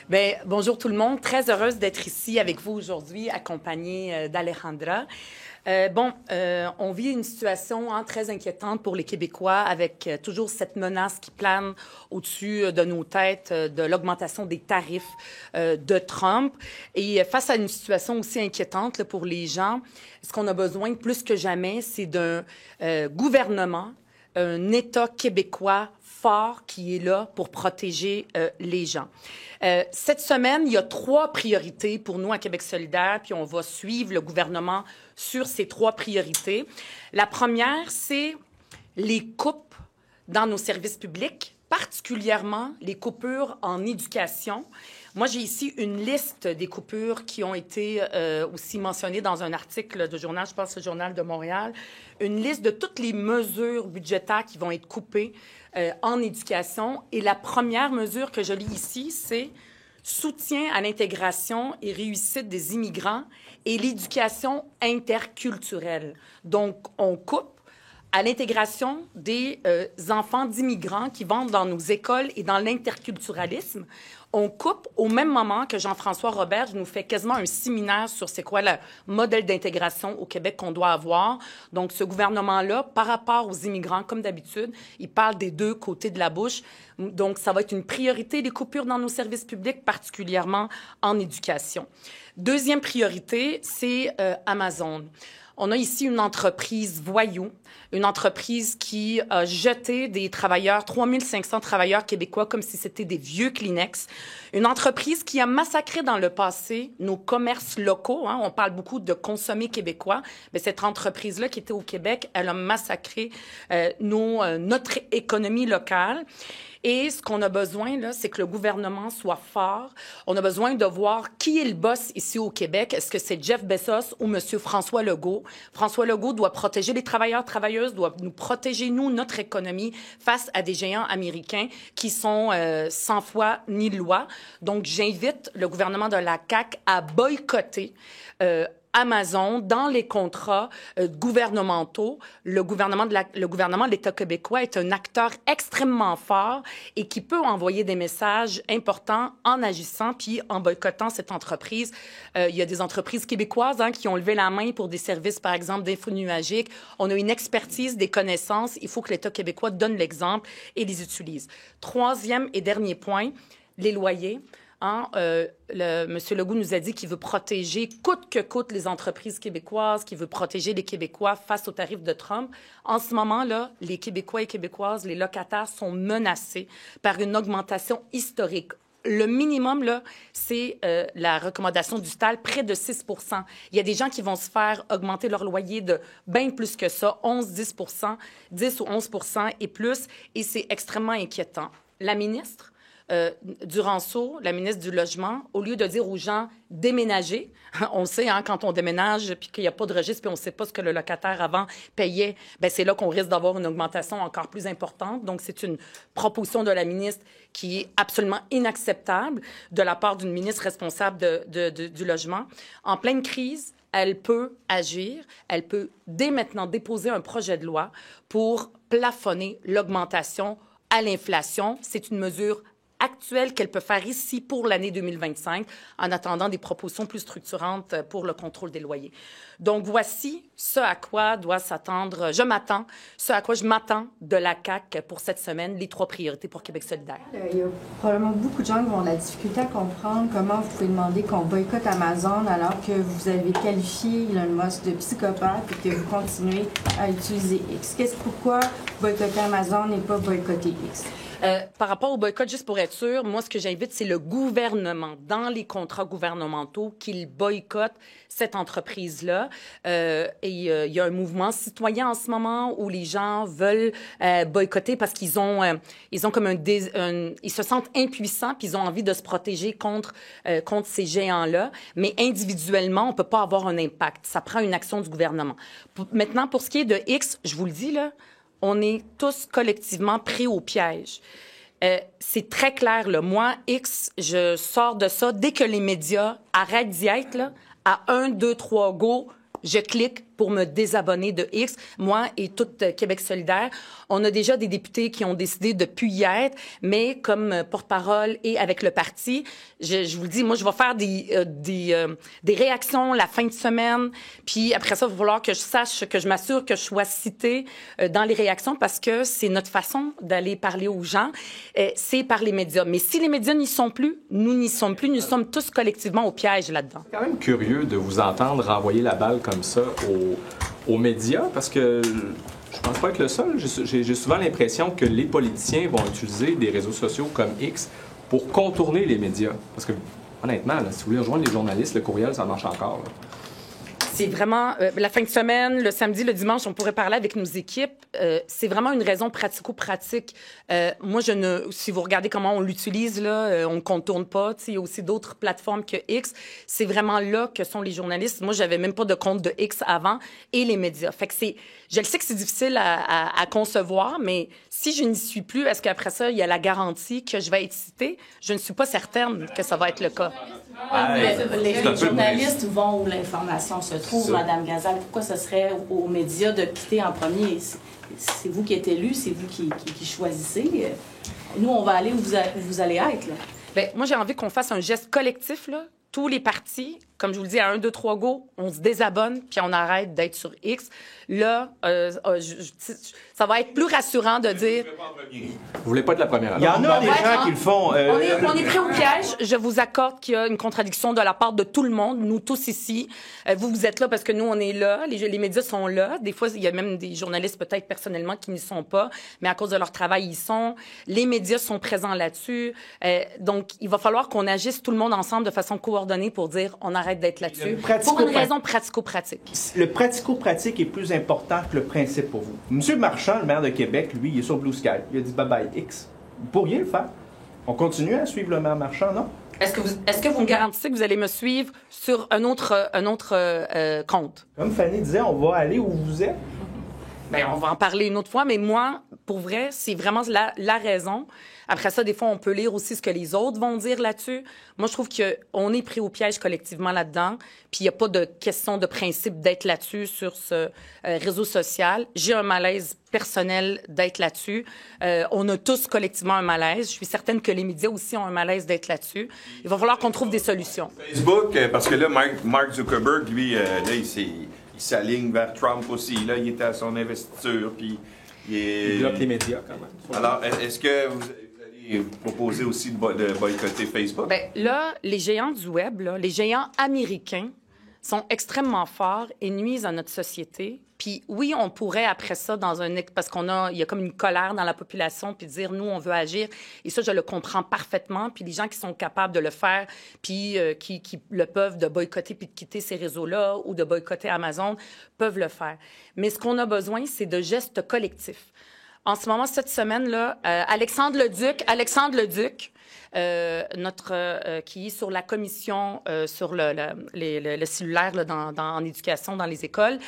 Bien, bonjour tout le monde. Très heureuse d'être ici avec vous aujourd'hui, accompagnée d'Alejandra. On vit une situation très inquiétante pour les Québécois avec toujours cette menace qui plane au-dessus de nos têtes de l'augmentation des tarifs de Trump. Et face à une situation aussi inquiétante là, pour les gens, ce qu'on a besoin plus que jamais, c'est d'un gouvernement, un État québécois fort qui est là pour protéger les gens. Cette semaine, il y a 3 priorités pour nous à Québec solidaire, puis on va suivre le gouvernement sur ces 3 priorités. La première, c'est les coupes dans nos services publics, particulièrement les coupures en éducation. Moi, j'ai ici une liste des coupures qui ont été aussi mentionnées dans un article de journal, je pense le Journal de Montréal, une liste de toutes les mesures budgétaires qui vont être coupées en éducation. Et la première mesure que je lis ici, c'est soutien à l'intégration et réussite des immigrants et l'éducation interculturelle. Donc, on coupe à l'intégration des enfants d'immigrants qui vont dans nos écoles et dans l'interculturalisme. On coupe au même moment que Jean-François Robert nous fait quasiment un séminaire sur c'est quoi le modèle d'intégration au Québec qu'on doit avoir. Donc, ce gouvernement-là, par rapport aux immigrants, comme d'habitude, il parle des 2 côtés de la bouche. Donc, ça va être une priorité, les coupures dans nos services publics, particulièrement en éducation. Deuxième priorité, c'est Amazon. On a ici une entreprise voyou, une entreprise qui a jeté des travailleurs, 3500 travailleurs québécois comme si c'était des vieux Kleenex. Une entreprise qui a massacré dans le passé nos commerces locaux. On parle beaucoup de consommer québécois. Mais cette entreprise-là qui était au Québec, elle a massacré notre économie locale. Et ce qu'on a besoin, là, c'est que le gouvernement soit fort. On a besoin de voir qui est le boss ici au Québec. Est-ce que c'est Jeff Bezos ou M. François Legault? François Legault doit protéger les travailleurs, travailleuses, doit nous protéger, nous, notre économie, face à des géants américains qui sont sans foi ni loi. Donc, j'invite le gouvernement de la CAQ à boycotter Amazon dans les contrats gouvernementaux. Le gouvernement de l'État québécois est un acteur extrêmement fort et qui peut envoyer des messages importants en agissant puis en boycottant cette entreprise. Il y a des entreprises québécoises qui ont levé la main pour des services, par exemple, d'info nuagique. On a une expertise, des connaissances. Il faut que l'État québécois donne l'exemple et les utilise. Troisième et dernier point, les loyers. M. Legault nous a dit qu'il veut protéger coûte que coûte les entreprises québécoises, qu'il veut protéger les Québécois face aux tarifs de Trump. En ce moment-là, les Québécois et Québécoises, les locataires sont menacés par une augmentation historique. Le minimum, là, c'est la recommandation du STAL, près de 6 %. Il y a des gens qui vont se faire augmenter leur loyer de bien plus que ça, 11-10 %, 10 ou 11 % et plus, et c'est extrêmement inquiétant. La ministre Duranceau, la ministre du Logement, au lieu de dire aux gens déménager, on sait quand on déménage puis qu'il n'y a pas de registre puis on ne sait pas ce que le locataire avant payait, ben c'est là qu'on risque d'avoir une augmentation encore plus importante. Donc c'est une proposition de la ministre qui est absolument inacceptable de la part d'une ministre responsable du logement. En pleine crise, elle peut agir, elle peut dès maintenant déposer un projet de loi pour plafonner l'augmentation à l'inflation. C'est une mesure actuelle qu'elle peut faire ici pour l'année 2025, en attendant des propositions plus structurantes pour le contrôle des loyers. Donc, voici ce à quoi doit s'attendre, ce à quoi je m'attends de la CAQ pour cette semaine, les 3 priorités pour Québec solidaire. Il y a probablement beaucoup de gens qui vont avoir de la difficulté à comprendre comment vous pouvez demander qu'on boycotte Amazon alors que vous avez qualifié Elon Musk de psychopathe et que vous continuez à utiliser X. Pourquoi boycotter Amazon et pas boycotter X? Par rapport au boycott, juste pour être sûr, moi, ce que j'invite, c'est le gouvernement, dans les contrats gouvernementaux, qu'il boycotte cette entreprise-là. Et il y a un mouvement citoyen en ce moment où les gens veulent boycotter parce qu'ils ont comme ils se sentent impuissants puis ils ont envie de se protéger contre ces géants-là. Mais individuellement, on peut pas avoir un impact. Ça prend une action du gouvernement. Maintenant, pour ce qui est de X, je vous le dis, là, on est tous collectivement pris au piège. C'est très clair, là. Moi, X, je sors de ça. Dès que les médias arrêtent d'y être, là, à 1, 2, 3, go, je clique, pour me désabonner de X. Moi et tout Québec solidaire, on a déjà des députés qui ont décidé de plus y être, mais comme porte-parole et avec le parti, je vous le dis, moi, je vais faire des réactions la fin de semaine, puis après ça, il va falloir que je sache, que je m'assure que je sois citée dans les réactions parce que c'est notre façon d'aller parler aux gens, c'est par les médias. Mais si les médias n'y sont plus, nous n'y sommes plus, nous sommes tous collectivement au piège là-dedans. C'est quand même curieux de vous entendre renvoyer la balle comme ça aux médias, parce que je pense pas être le seul. J'ai souvent l'impression que les politiciens vont utiliser des réseaux sociaux comme X pour contourner les médias. Parce que, honnêtement, là, si vous voulez rejoindre les journalistes, le courriel, ça marche encore. Là. C'est vraiment la fin de semaine, le samedi, le dimanche, on pourrait parler avec nos équipes. C'est vraiment une raison pratico-pratique. Moi, si vous regardez comment on l'utilise, là, on ne contourne pas. Il y a aussi d'autres plateformes que X. C'est vraiment là que sont les journalistes. Moi, j'avais même pas de compte de X avant et les médias. Fait que je le sais que c'est difficile à concevoir, mais si je n'y suis plus, est-ce qu'après ça, il y a la garantie que je vais être citée? Je ne suis pas certaine que ça va être le cas. Les journalistes vont où l'information se trouve, Mme Gazal. Pourquoi ce serait aux médias de quitter en premier? C'est vous qui êtes élu, c'est vous qui choisissez. Nous, on va aller où vous allez être. Là. Bien, moi, j'ai envie qu'on fasse un geste collectif, là. Tous les partis, comme je vous le dis, à 1, 2, 3 go, on se désabonne, puis on arrête d'être sur X. Là, ça va être plus rassurant de dire... Vous voulez pas être la première. Il y en a des gens qui le font. On est pris au piège. Je vous accorde qu'il y a une contradiction de la part de tout le monde, nous tous ici. Vous êtes là parce que nous, on est là. Les médias sont là. Des fois, il y a même des journalistes, peut-être personnellement, qui n'y sont pas, mais à cause de leur travail, ils y sont. Les médias sont présents là-dessus. Donc, il va falloir qu'on agisse tout le monde ensemble de façon coordonnée pour dire on arrête d'être là-dessus. Pour une raison pratico-pratique. Le pratico-pratique est plus important que le principe pour vous. M. Marchand, le maire de Québec, lui, il est sur Blue Sky. Il a dit bye-bye X. Vous pourriez le faire. On continue à suivre le maire Marchand, non? Est-ce que vous me garantissez que vous allez me suivre sur un autre compte? Comme Fanny disait, on va aller où vous êtes. Bien, on va en parler une autre fois, mais moi, pour vrai, c'est vraiment la raison. Après ça, des fois, on peut lire aussi ce que les autres vont dire là-dessus. Moi, je trouve qu'on est pris au piège collectivement là-dedans, puis il n'y a pas de question de principe d'être là-dessus sur ce réseau social. J'ai un malaise personnel d'être là-dessus. On a tous collectivement un malaise. Je suis certaine que les médias aussi ont un malaise d'être là-dessus. Il va falloir qu'on trouve des solutions. Facebook, parce que là, Mark Zuckerberg, lui, là, il s'aligne vers Trump aussi. Là, il était à son investiture, puis il bloque les médias, quand même. Alors, est-ce que vous allez proposer aussi de boycotter Facebook? Bien, là, les géants du web, là, les géants américains sont extrêmement forts et nuisent à notre société. Puis oui, on pourrait, après ça, parce il y a comme une colère dans la population, puis dire, nous, on veut agir. Et ça, je le comprends parfaitement. Puis les gens qui sont capables de le faire, puis qui le peuvent, de boycotter puis de quitter ces réseaux-là ou de boycotter Amazon, peuvent le faire. Mais ce qu'on a besoin, c'est de gestes collectifs. En ce moment, cette semaine-là, Alexandre Leduc, qui est sur la commission sur le cellulaire là, en éducation dans les écoles,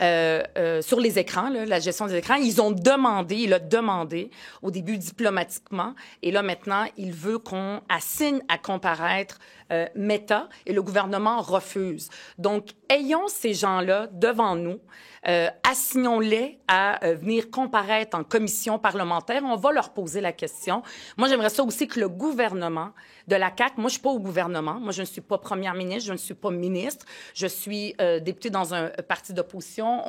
sur les écrans, là, la gestion des écrans, il a demandé au début diplomatiquement, et là maintenant, il veut qu'on assigne à comparaître Meta, et le gouvernement refuse. Donc, ayons ces gens-là devant nous, assignons-les à venir comparaître en commission parlementaire. On va leur poser la question. Moi, j'aimerais ça aussi que le gouvernement de la CAQ, moi, je suis pas au gouvernement. Moi, je ne suis pas première ministre, je ne suis pas ministre. Je suis députée dans un parti d'opposition.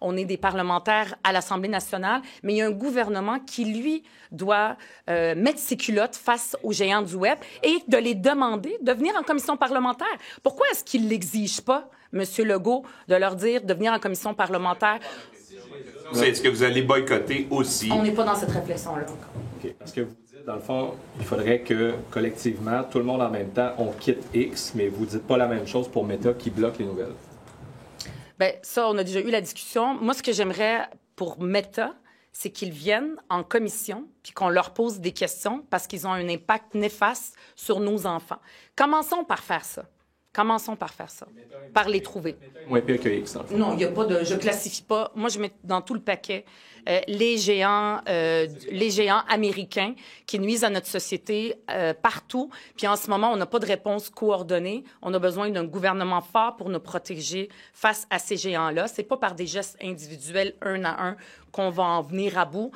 On est des parlementaires à l'Assemblée nationale. Mais il y a un gouvernement qui, lui, doit mettre ses culottes face aux géants du web et de les demander de venir en commission parlementaire. Pourquoi est-ce qu'ils l'exigent pas, M. Legault, de leur dire de venir en commission parlementaire? Est-ce que vous allez boycotter aussi? On n'est pas dans cette réflexion-là encore. OK. Parce que vous dites, dans le fond, il faudrait que, collectivement, tout le monde en même temps, on quitte X, mais vous dites pas la même chose pour Meta qui bloque les nouvelles. Bien, ça, on a déjà eu la discussion. Moi, ce que j'aimerais pour Meta, c'est qu'ils viennent en commission puis qu'on leur pose des questions parce qu'ils ont un impact néfaste sur nos enfants. Commençons par faire ça. Commençons par faire ça, par les trouver. Moins pire que X, en fait. Non, il n'y a pas de... Je classifie pas. Moi, je mets dans tout le paquet les géants américains qui nuisent à notre société partout. Puis en ce moment, on n'a pas de réponse coordonnée. On a besoin d'un gouvernement fort pour nous protéger face à ces géants-là. C'est pas par des gestes individuels, un à un, qu'on va en venir à bout.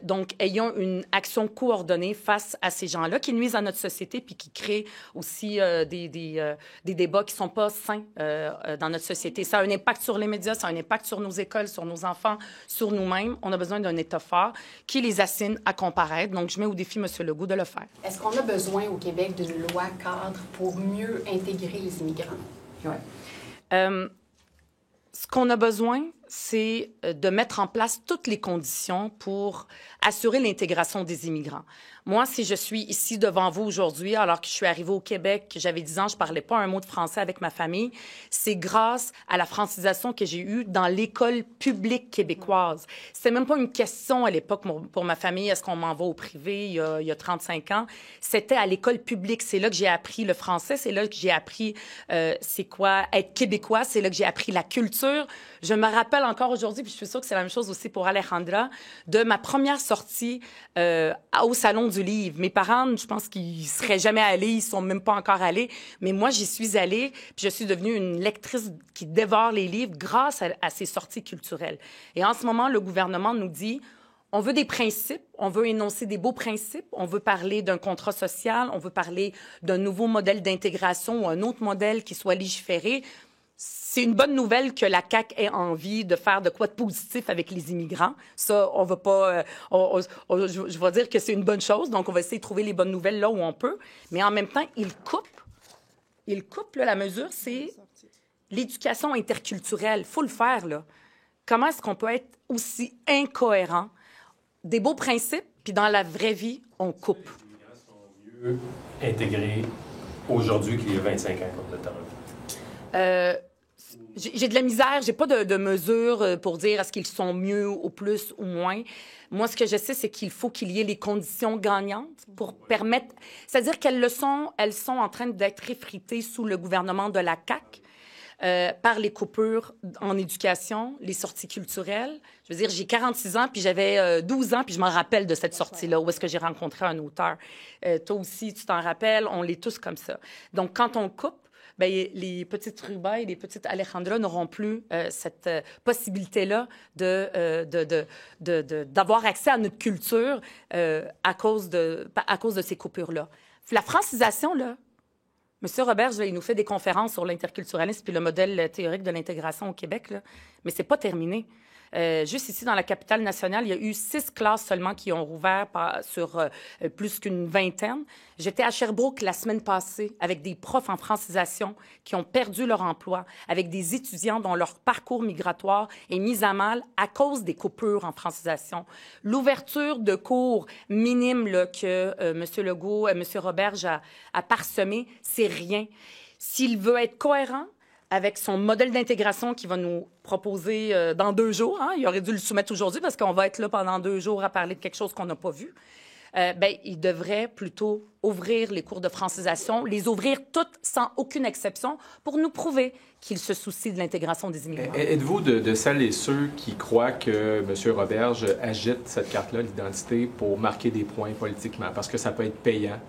Donc, ayons une action coordonnée face à ces gens-là qui nuisent à notre société puis qui créent aussi des débats qui sont pas sains dans notre société. Ça a un impact sur les médias, ça a un impact sur nos écoles, sur nos enfants, sur nous-mêmes. On a besoin d'un État fort qui les assigne à comparaître. Donc, je mets au défi M. Legault de le faire. Est-ce qu'on a besoin au Québec d'une loi cadre pour mieux intégrer les immigrants? Ouais. Ce qu'on a besoin, c'est de mettre en place toutes les conditions pour assurer l'intégration des immigrants. Moi, si je suis ici devant vous aujourd'hui, alors que je suis arrivée au Québec, que j'avais 10 ans, je parlais pas un mot de français avec ma famille, c'est grâce à la francisation que j'ai eue dans l'école publique québécoise. C'était même pas une question à l'époque pour ma famille, est-ce qu'on m'envoie au privé il y a 35 ans. C'était à l'école publique. C'est là que j'ai appris le français, c'est là que j'ai appris c'est quoi être québécois, c'est là que j'ai appris la culture. Je me rappelle encore aujourd'hui, puis je suis sûre que c'est la même chose aussi pour Alejandra, de ma première sortie au Salon du Livre. Mes parents, je pense qu'ils seraient jamais allés, ils sont même pas encore allés, mais moi, j'y suis allée, puis je suis devenue une lectrice qui dévore les livres grâce à ces sorties culturelles. Et en ce moment, le gouvernement nous dit, on veut des principes, on veut énoncer des beaux principes, on veut parler d'un contrat social, on veut parler d'un nouveau modèle d'intégration ou un autre modèle qui soit légiféré. C'est une bonne nouvelle que la CAQ ait envie de faire de quoi de positif avec les immigrants. Ça, on va pas... je vais dire que c'est une bonne chose, donc on va essayer de trouver les bonnes nouvelles là où on peut. Mais en même temps, il coupe là, la mesure, c'est l'éducation interculturelle. Il faut le faire, là. Comment est-ce qu'on peut être aussi incohérent? Des beaux principes, puis dans la vraie vie, on coupe. Les immigrants sont mieux intégrés aujourd'hui qu'il y a 25 ans, comme le temps. J'ai de la misère, j'ai pas de mesure pour dire est-ce qu'ils sont mieux ou plus ou moins. Moi, ce que je sais, c'est qu'il faut qu'il y ait les conditions gagnantes pour permettre... C'est-à-dire qu'elles sont en train d'être effritées sous le gouvernement de la CAQ. Par les coupures en éducation, les sorties culturelles. Je veux dire, j'ai 46 ans, puis j'avais 12 ans, puis je m'en rappelle de cette sortie-là, où est-ce que j'ai rencontré un auteur. Toi aussi, tu t'en rappelles, on l'est tous comme ça. Donc, quand on coupe, bien, les petites Ruba et les petites Alejandra n'auront plus cette possibilité-là d'avoir accès à notre culture à cause de ces coupures-là. La francisation, là, M. Roberge, il nous fait des conférences sur l'interculturalisme puis le modèle théorique de l'intégration au Québec, là, mais c'est pas terminé. Juste ici, dans la capitale nationale, il y a eu 6 classes seulement qui ont rouvert sur plus qu'une vingtaine. J'étais à Sherbrooke la semaine passée avec des profs en francisation qui ont perdu leur emploi, avec des étudiants dont leur parcours migratoire est mis à mal à cause des coupures en francisation. L'ouverture de cours minimes là, que M. Legault, M. Roberge a parsemé, c'est rien. S'il veut être cohérent avec son modèle d'intégration qu'il va nous proposer dans 2 jours. Hein? Il aurait dû le soumettre aujourd'hui parce qu'on va être là pendant 2 jours à parler de quelque chose qu'on n'a pas vu. Il devrait plutôt ouvrir les cours de francisation, les ouvrir toutes sans aucune exception pour nous prouver qu'il se soucie de l'intégration des immigrants. Êtes-vous de celles et ceux qui croient que M. Roberge agite cette carte-là, l'identité, pour marquer des points politiquement? Parce que ça peut être payant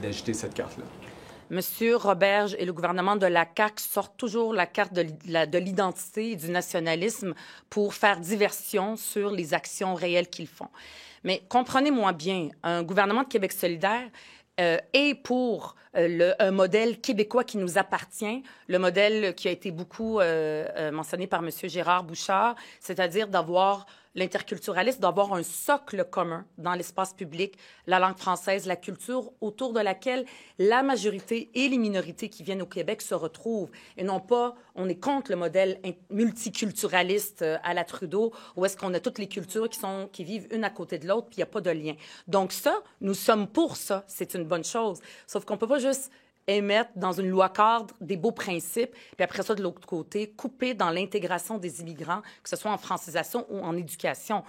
d'agiter cette carte-là. Monsieur Roberge et le gouvernement de la CAQ sortent toujours la carte de l'identité et du nationalisme pour faire diversion sur les actions réelles qu'ils font. Mais comprenez-moi bien, un gouvernement de Québec solidaire est pour un modèle québécois qui nous appartient, le modèle qui a été beaucoup mentionné par M. Gérard Bouchard, c'est-à-dire d'avoir l'interculturalisme, d'avoir un socle commun dans l'espace public, la langue française, la culture, autour de laquelle la majorité et les minorités qui viennent au Québec se retrouvent. Et non pas, on est contre le modèle multiculturaliste à la Trudeau, où est-ce qu'on a toutes les cultures qui vivent une à côté de l'autre, puis il n'y a pas de lien. Donc ça, nous sommes pour ça. C'est une bonne chose. Sauf qu'on ne peut pas juste émettre dans une loi cadre des beaux principes, puis après ça, de l'autre côté, couper dans l'intégration des immigrants, que ce soit en francisation ou en éducation.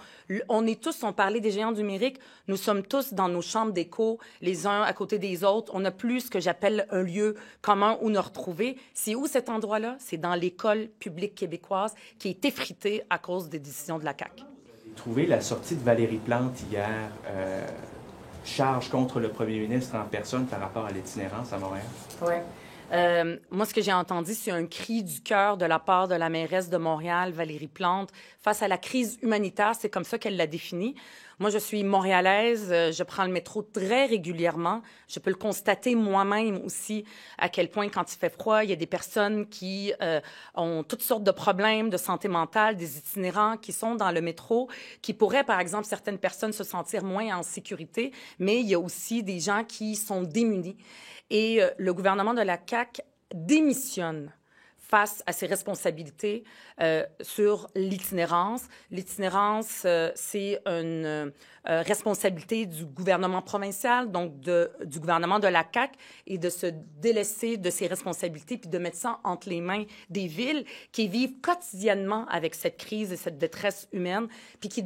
On parlait des géants numériques, nous sommes tous dans nos chambres d'écho, les uns à côté des autres. On n'a plus ce que j'appelle un lieu commun où nous retrouver. C'est où cet endroit-là? C'est dans l'école publique québécoise qui est effritée à cause des décisions de la CAQ. Trouvé la sortie de Valérie Plante hier, charge contre le premier ministre en personne par rapport à l'itinérance à Montréal? Oui. Moi, ce que j'ai entendu, c'est un cri du cœur de la part de la mairesse de Montréal, Valérie Plante, face à la crise humanitaire. C'est comme ça qu'elle l'a définie. Moi, je suis montréalaise. Je prends le métro très régulièrement. Je peux le constater moi-même aussi, à quel point, quand il fait froid, il y a des personnes qui ont toutes sortes de problèmes de santé mentale, des itinérants qui sont dans le métro, qui pourraient, par exemple, certaines personnes se sentir moins en sécurité, mais il y a aussi des gens qui sont démunis. Et le gouvernement de la CAQ démissionne face à ses responsabilités sur l'itinérance. L'itinérance, c'est une responsabilité du gouvernement provincial, donc du gouvernement de la CAQ, et de se délaisser de ses responsabilités puis de mettre ça entre les mains des villes qui vivent quotidiennement avec cette crise et cette détresse humaine, puis qui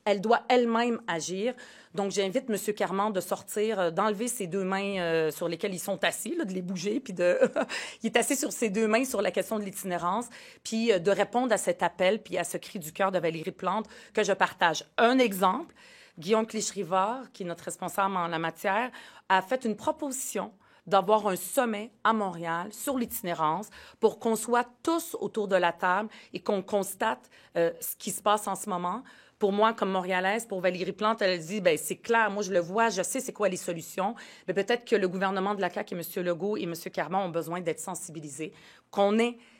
elle doit elle-même agir. Donc, j'invite M. Carman de sortir, d'enlever ses deux mains sur lesquelles ils sont assis, là, de les bouger, puis il est assis sur ses deux mains sur la question de l'itinérance, puis de répondre à cet appel, puis à ce cri du cœur de Valérie Plante que je partage. Un exemple, Guillaume Clich-Rivard, qui est notre responsable en la matière, a fait une proposition d'avoir un sommet à Montréal sur l'itinérance pour qu'on soit tous autour de la table et qu'on constate ce qui se passe en ce moment. Pour moi, comme Montréalaise, pour Valérie Plante, elle dit, bien, c'est clair, moi, je le vois, je sais c'est quoi les solutions. Mais peut-être que le gouvernement de la CAQ et M. Legault et M. Carman ont besoin d'être sensibilisés,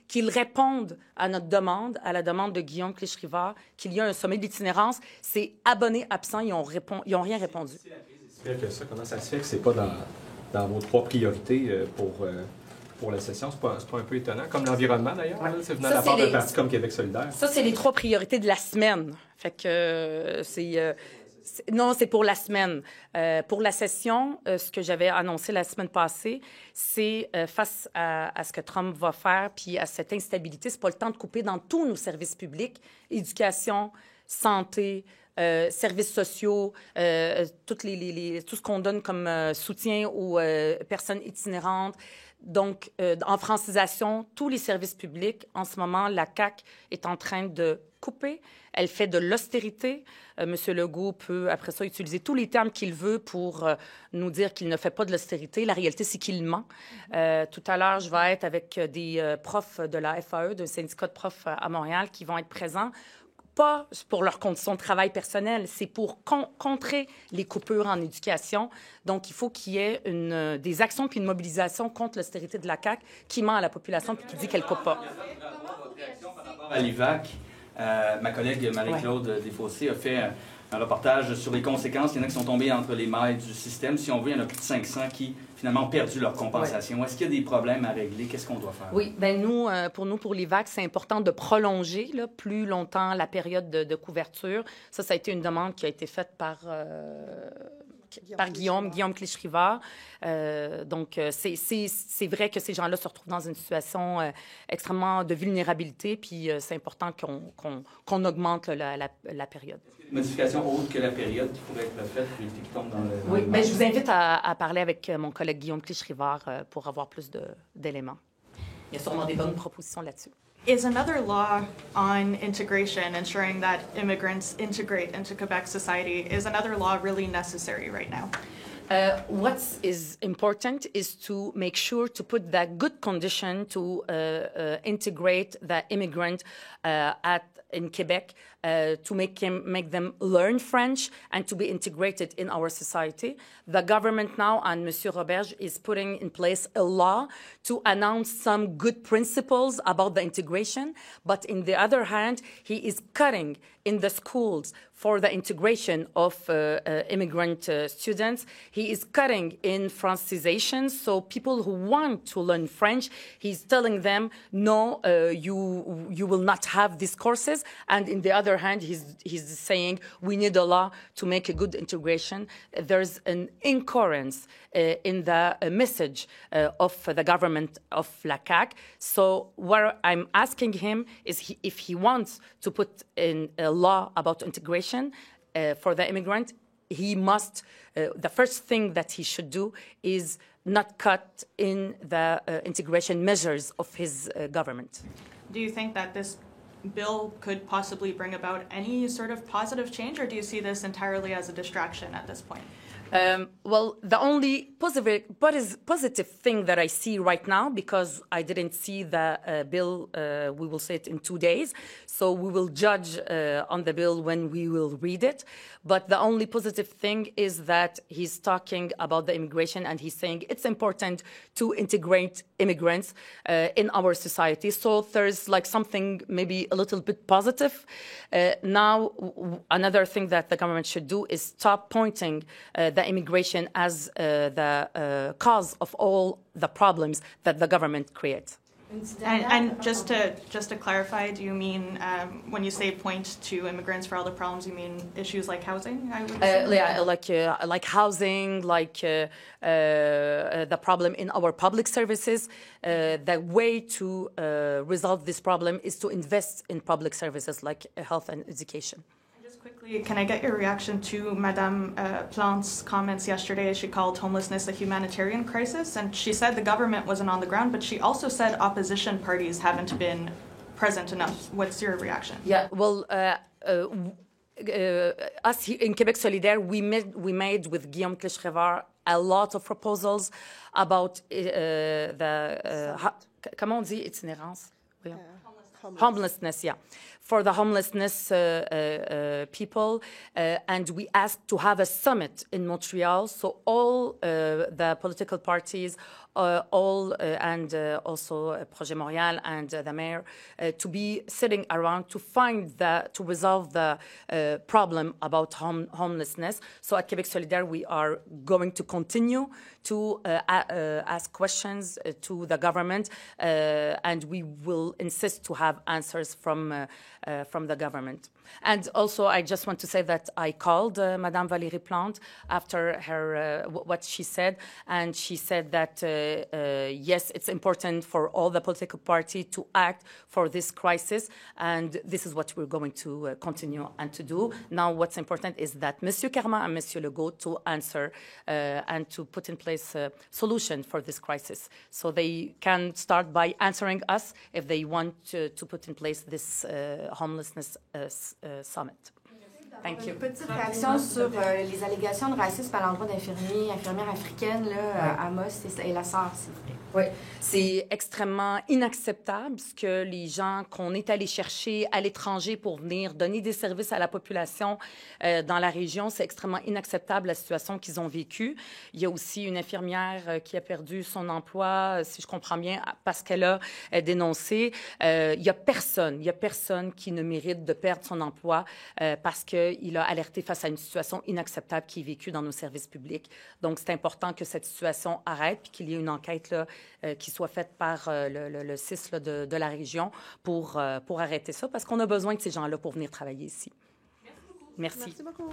qu'ils répondent à notre demande, à la demande de Guillaume Clich-Rivard, qu'il y a un sommet d'itinérance. C'est abonnés absents, ils ont rien répondu. Si la crise est si pire que ça, comment ça se fait que c'est pas dans vos trois priorités pour la session? C'est pas un peu étonnant? Comme l'environnement, d'ailleurs, ouais. C'est venant de la part d'un parti comme Québec solidaire. Ça, c'est les trois priorités de la semaine. Fait que non, c'est pour la semaine. Pour la session, ce que j'avais annoncé la semaine passée, c'est face à ce que Trump va faire, puis à cette instabilité, c'est pas le temps de couper dans tous nos services publics, éducation, santé, services sociaux, tout ce qu'on donne comme soutien aux personnes itinérantes. Donc, en francisation, tous les services publics, en ce moment, la CAQ est en train de couper. Elle fait de l'austérité. M. Legault peut, après ça, utiliser tous les termes qu'il veut pour nous dire qu'il ne fait pas de l'austérité. La réalité, c'est qu'il ment. Tout à l'heure, je vais être avec des profs de la FAE, d'un syndicat de profs à Montréal, qui vont être présents. Pas pour leurs conditions de travail personnelles, c'est pour contrer les coupures en éducation. Donc, il faut qu'il y ait des actions puis une mobilisation contre l'austérité de la CAQ qui ment à la population puis qui dit qu'elle ne coupe pas. À l'IVAC, ma collègue Marie-Claude Desfossés a fait un reportage sur les conséquences. Il y en a qui sont tombés entre les mailles du système. Si on veut, il y en a plus de 500 qui, finalement, ont perdu leur compensation. Ouais. Est-ce qu'il y a des problèmes à régler? Qu'est-ce qu'on doit faire? Oui, bien pour l'IVAC, c'est important de prolonger plus longtemps la période de couverture. Ça a été une demande qui a été faite par Guillaume Clich-Rivard. Donc, c'est vrai que ces gens-là se retrouvent dans une situation extrêmement de vulnérabilité, puis c'est important qu'on augmente la période. Est-ce qu'il y a des modifications autres que la période qui pourraient être faites pour éviter qu'ils tombent dans le... Oui, bien, je vous invite à parler avec mon collègue Guillaume Clich-Rivard pour avoir plus d'éléments. Il y a sûrement des bonnes propositions là-dessus. Is another law on integration, ensuring that immigrants integrate into Quebec society, is another law really necessary right now? What is important is to make sure to put that good condition to integrate the immigrant in Quebec, to make them learn French and to be integrated in our society. The government now, and Monsieur Roberge, is putting in place a law to announce some good principles about the integration. But in the other hand, he is cutting in the schools for the integration of immigrant students. He is cutting in Francisation. So people who want to learn French, he's telling them, no, you will not have these courses. And in the other other hand, he's saying we need a law to make a good integration. There's an incoherence in the message of the government of la CAQ. So what I'm asking him is if he wants to put in a law about integration for the immigrant, he must, the first thing that he should do is not cut in the integration measures of his government. Do you think that this bill could possibly bring about any sort of positive change, or do you see this entirely as a distraction at this point? Well, the only positive thing that I see right now, because I didn't see the bill, we will see it in 2 days, so we will judge on the bill when we will read it. But the only positive thing is that he's talking about the immigration and he's saying it's important to integrate immigrants in our society. So there's like something maybe a little bit positive. Now, another thing that the government should do is stop pointing the immigration as the cause of all the problems that the government creates. And just to clarify, do you mean when you say point to immigrants for all the problems, you mean issues like housing? I would yeah, like housing, like the problem in our public services. The way to resolve this problem is to invest in public services like health and education. Quickly, can I get your reaction to Madame Plante's comments yesterday? She called homelessness a humanitarian crisis, and she said the government wasn't on the ground, but she also said opposition parties haven't been present enough. What's your reaction? Yeah, well, us here in Québec Solidaire, we made with Guillaume Clich-Rivard a lot of proposals about comment on dit itinérance? Homelessness, yeah. For the homelessness people, and we asked to have a summit in Montreal, so all the political parties, and also Projet Montréal and the mayor, to be sitting around to resolve the problem about homelessness. So at Québec Solidaire, we are going to continue to ask questions to the government, and we will insist to have answers from the government. And also, I just want to say that I called Madame Valérie Plante after her what she said, and she said that yes, it's important for all the political parties to act for this crisis, and this is what we're going to continue and to do. Now, what's important is that Monsieur Carman and Monsieur Legault to answer and to put in place a solution for this crisis. So they can start by answering us if they want to put in place this homelessness summit. Thank you. Petite réaction sur les allégations de racisme à l'endroit infirmières africaines là, Amos et la sœur, s'il vous plaît. Oui, c'est extrêmement inacceptable ce que les gens qu'on est allés chercher à l'étranger pour venir donner des services à la population dans la région, c'est extrêmement inacceptable la situation qu'ils ont vécue. Il y a aussi une infirmière qui a perdu son emploi, si je comprends bien, parce qu'elle a dénoncé. Il y a personne qui ne mérite de perdre son emploi parce qu'il a alerté face à une situation inacceptable qui est vécue dans nos services publics. Donc, c'est important que cette situation arrête puis qu'il y ait une enquête là, qui soit faite par le CIS là, de la région pour arrêter ça, parce qu'on a besoin de ces gens-là pour venir travailler ici. Merci beaucoup. Merci beaucoup.